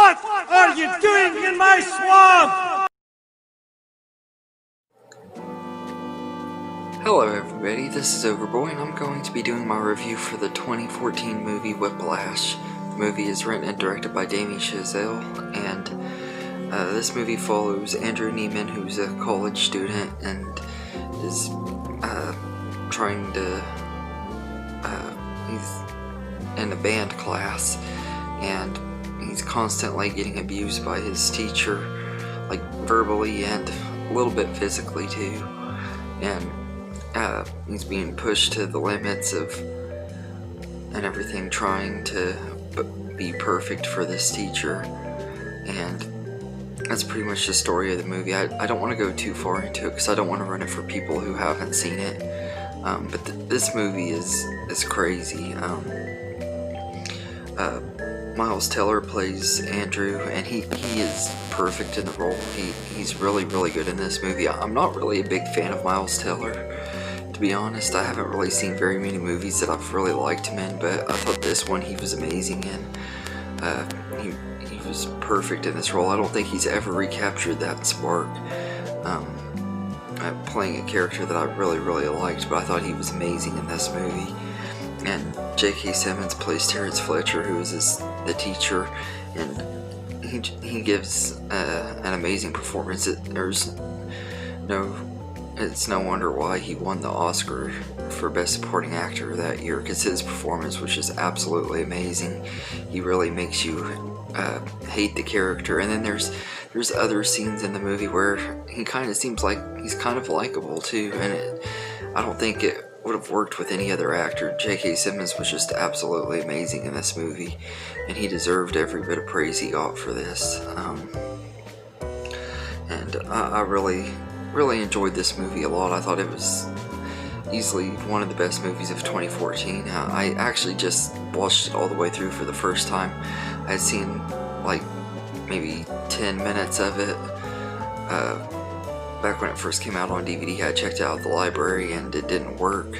What are you doing in my swamp? Hello everybody, this is Overboy and I'm going to be doing my review for the 2014 movie Whiplash. The movie is written and directed by Damien Chazzelle, and this movie follows Andrew Neiman, who's a college student and is trying to, he's in a band class and he's constantly getting abused by his teacher, like verbally and a little bit physically too, and he's being pushed to the limits of and everything, trying to be perfect for this teacher, and that's pretty much the story of the movie. I don't want to go too far into it because I don't want to ruin it for people who haven't seen it, but this movie is crazy. Miles Teller plays Andrew, and he is perfect in the role. He's really good in this movie. I'm not really a big fan of Miles Teller, to be honest. I haven't really seen very many movies that I've really liked him in, but I thought this one he was amazing in. He was perfect in this role. I don't think he's ever recaptured that spark, playing a character that I really liked, but I thought he was amazing in this movie. And J.K. Simmons plays Terrence Fletcher, who is the teacher, and he gives an amazing performance. It's no wonder why he won the Oscar for Best Supporting Actor that year, because his performance was just absolutely amazing. He really makes you hate the character, and then there's other scenes in the movie where he kind of seems like he's kind of likable too, and I don't think it would have worked with any other actor. J.K. Simmons was just absolutely amazing in this movie, and he deserved every bit of praise he got for this. And I really enjoyed this movie a lot. I thought it was easily one of the best movies of 2014. I actually just watched it all the way through for the first time. I had seen like maybe 10 minutes of it back when it first came out on DVD. I checked it out at the library and it didn't work.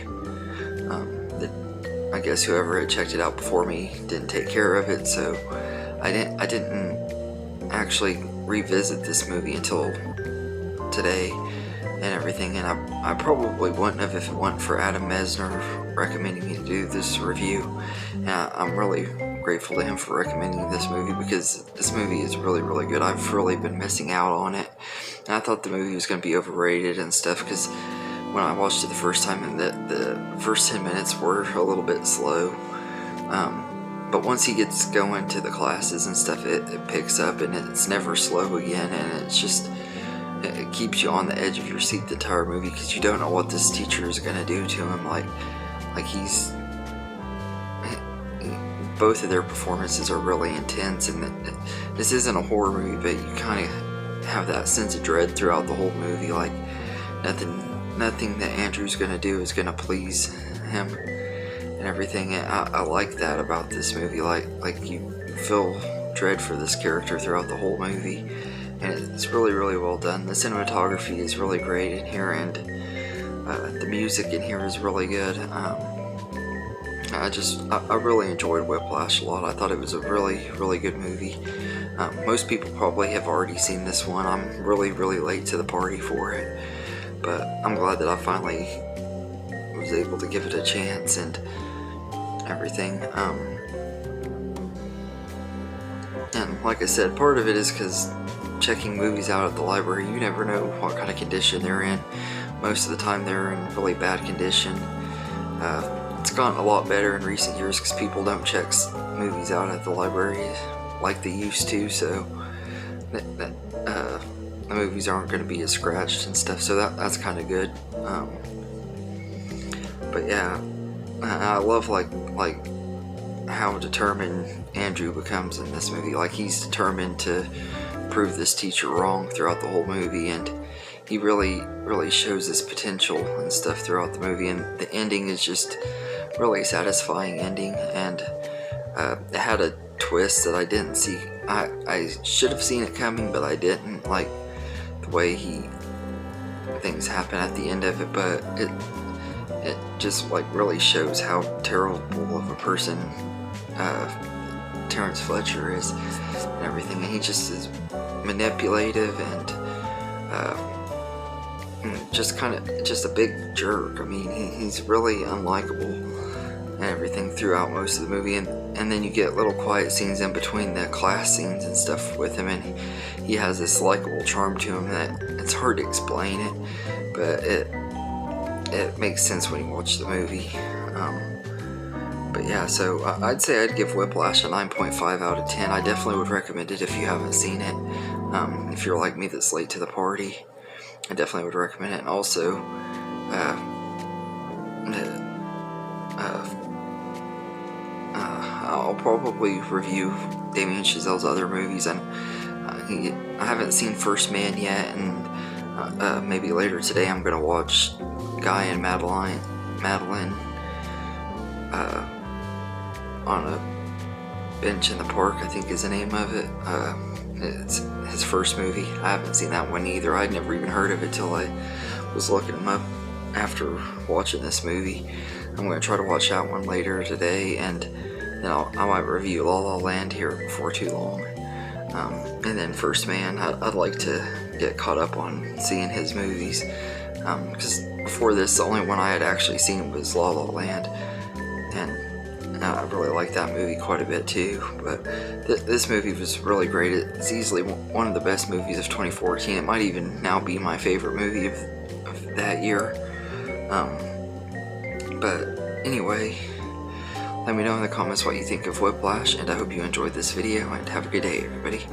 I guess whoever had checked it out before me didn't take care of it, so I didn't actually revisit this movie until today and everything, and I probably wouldn't have if it wasn't for Adam Mesner recommending me to do this review. And I'm really grateful to him for recommending this movie, because this movie is really good. I've really been missing out on it, and I thought the movie was going to be overrated and stuff, because when I watched it the first time, and the first 10 minutes were a little bit slow, but once he gets going to the classes and stuff, it picks up, and it's never slow again, and it's just, it keeps you on the edge of your seat the entire movie, because you don't know what this teacher is going to do to him. Like both of their performances are really intense, and this isn't a horror movie, but you kind of have that sense of dread throughout the whole movie. Like nothing that Andrew's going to do is going to please him and everything. And I like that about this movie. Like you feel dread for this character throughout the whole movie, and it's really well done. The cinematography is really great in here, and the music in here is really good. I really enjoyed Whiplash a lot. I thought it was a really good movie. Most people probably have already seen this one. I'm really late to the party for it, but I'm glad that I finally was able to give it a chance and everything. And like I said, part of it is because checking movies out at the library, you never know what kind of condition they're in. Most of the time they're in really bad condition. It's gotten a lot better in recent years because people don't check movies out at the library like they used to, so the movies aren't going to be as scratched and stuff, so that's kind of good. But yeah, I love like how determined Andrew becomes in this movie. Like, he's determined to prove this teacher wrong throughout the whole movie, and he really shows his potential and stuff throughout the movie, and the ending is just really satisfying ending, and it had a twist that I didn't see. I should have seen it coming, but I didn't, like the way things happen at the end of it, but it just like really shows how terrible of a person Terrence Fletcher is and everything, and he just is manipulative and just a big jerk. I mean, he's really unlikable and everything throughout most of the movie, and then you get little quiet scenes in between the class scenes and stuff with him, and he has this likable charm to him that it's hard to explain it, but it makes sense when you watch the movie. But yeah, so I'd say I'd give Whiplash a 9.5 out of 10. I definitely would recommend it if you haven't seen it. If you're like me that's late to the party, I definitely would recommend it. And also, I'll probably review Damien Chazelle's other movies, and I haven't seen First Man yet, and maybe later today I'm gonna watch Guy and Madeline on a bench in the park, I think is the name of it. It's his first movie. I haven't seen that one either. I'd never even heard of it till I was looking him up after watching this movie. I'm going to try to watch that one later today, and then I might review La La Land here before too long. And then First Man, I'd like to get caught up on seeing his movies, because before this, the only one I had actually seen was La La Land, and I really like that movie quite a bit too. But this movie was really great. It's easily one of the best movies of 2014. It might even now be my favorite movie of that year. But anyway, let me know in the comments what you think of Whiplash, and I hope you enjoyed this video, and have a good day, everybody.